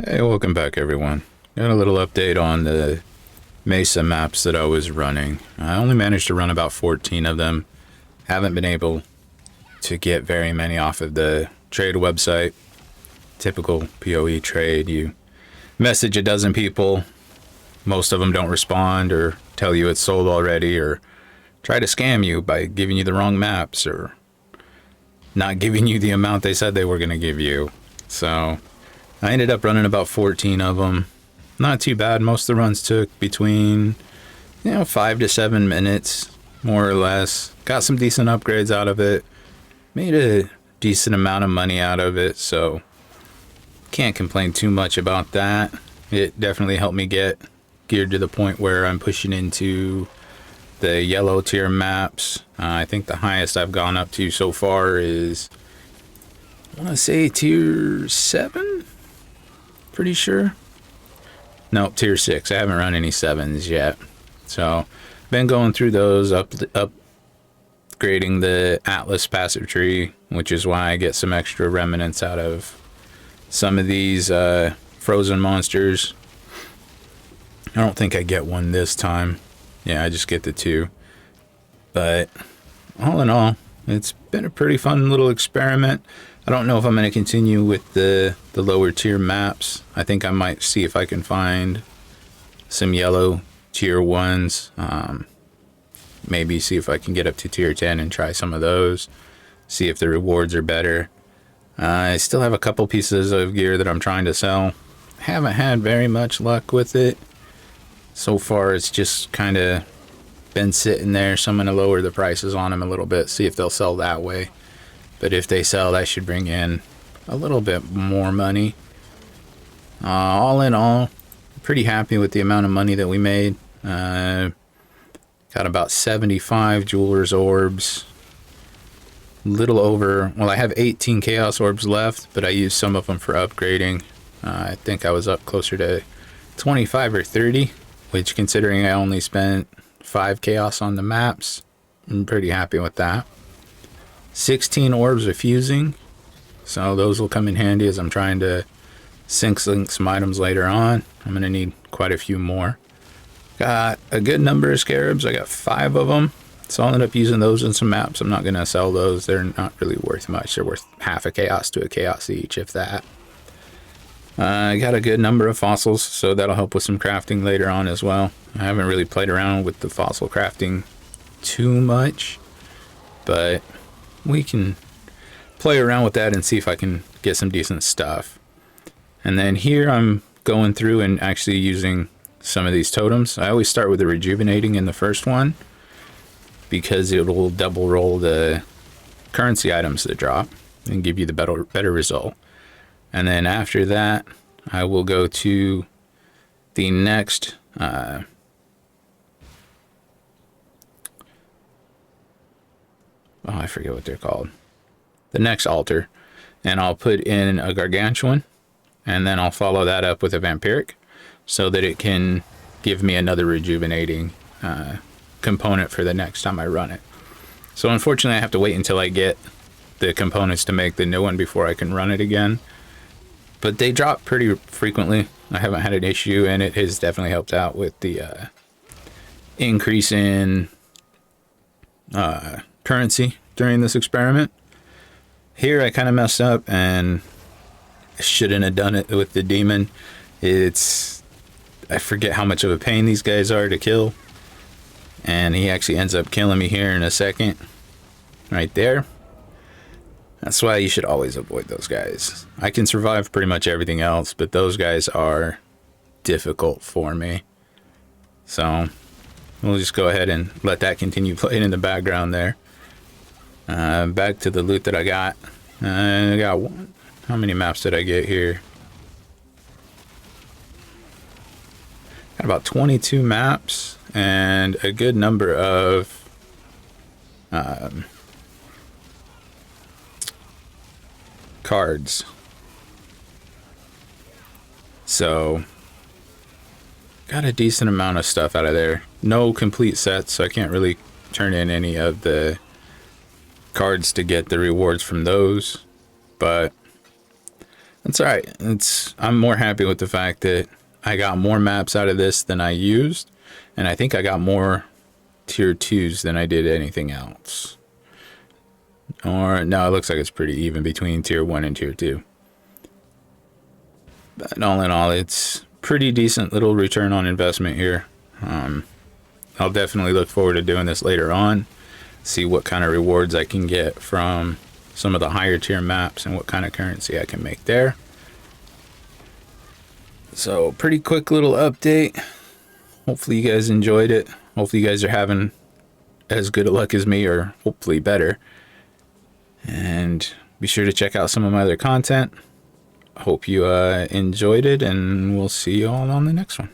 Hey, welcome back everyone. Got a little update on the Mesa maps that I was running. I only managed to run about 14 of them. Haven't been able to get very many off of the trade website. Typical PoE trade. You message a dozen people, most of them don't respond or tell you it's sold already or try to scam you by giving you the wrong maps or not giving you the amount they said they were going to give you. So I ended up running about 14 of them. Not too bad. Most of the runs took between, 5 to 7 minutes, more or less. Got some decent upgrades out of it. Made a decent amount of money out of it, so can't complain too much about that. It definitely helped me get geared to the point where I'm pushing into the yellow tier maps. I think the highest I've gone up to so far is, I want to say tier 7? Pretty sure. Nope, tier 6. I haven't run any 7s yet. So, been going through those, upgrading the Atlas passive tree, which is why I get some extra remnants out of some of these frozen monsters. I don't think I get one this time. Yeah, I just get the 2. But all in all, it's been a pretty fun little experiment. I don't know if I'm going to continue with the lower tier maps. I think I might see if I can find some yellow tier 1s. Maybe see if I can get up to tier 10 and try some of those. See if the rewards are better. I still have a couple pieces of gear that I'm trying to sell. Haven't had very much luck with it. So far it's just kind of been sitting there. So I'm going to lower the prices on them a little bit. See if they'll sell that way. But if they sell, that should bring in a little bit more money. All in all, pretty happy with the amount of money that we made. Got about 75 jeweler's orbs. Little over, well, I have 18 chaos orbs left, but I used some of them for upgrading. I think I was up closer to 25 or 30, which considering I only spent 5 chaos on the maps, I'm pretty happy with that. 16 orbs are fusing, so those will come in handy as I'm trying to sync some items later on. I'm going to need quite a few more. Got a good number of scarabs. I got 5 of them, so I'll end up using those in some maps. I'm not going to sell those. They're not really worth much. They're worth half a chaos to a chaos each, if that. I got a good number of fossils, so that'll help with some crafting later on as well. I haven't really played around with the fossil crafting too much, but we can play around with that and see if I can get some decent stuff. And then here I'm going through and actually using some of these totems. I always start with the rejuvenating in the first one because it will double roll the currency items that drop and give you the better result. And then after that, I will go to the next I forget what they're called. The next altar. And I'll put in a gargantuan. And then I'll follow that up with a vampiric so that it can give me another rejuvenating component for the next time I run it. So unfortunately I have to wait until I get the components to make the new one before I can run it again. But they drop pretty frequently. I haven't had an issue, and it has definitely helped out with the increase in currency during this experiment. Here I kind of messed up and shouldn't have done it with the demon. I forget how much of a pain these guys are to kill, and he actually ends up killing me here in a second right there. That's why you should always avoid those guys. I can survive pretty much everything else, but those guys are difficult for me. So we'll just go ahead and let that continue playing in the background there. Back to the loot that I got. I got one. How many maps did I get here? Got about 22 maps and a good number of cards. So got a decent amount of stuff out of there. No complete sets, so I can't really turn in any of the cards to get the rewards from those, but That's all right. I'm more happy with the fact that I got more maps out of this than I used, and I think I got more tier 2s than I did anything else. Or no, it looks like it's pretty even between tier 1 and tier 2. But all in all, it's pretty decent little return on investment here. I'll definitely look forward to doing this later on, see what kind of rewards I can get from some of the higher tier maps and what kind of currency I can make there. So pretty quick little update. Hopefully you guys enjoyed it. Hopefully you guys are having as good a luck as me, or hopefully better. And be sure to check out some of my other content. Hope you enjoyed it, and we'll see you all on the next one.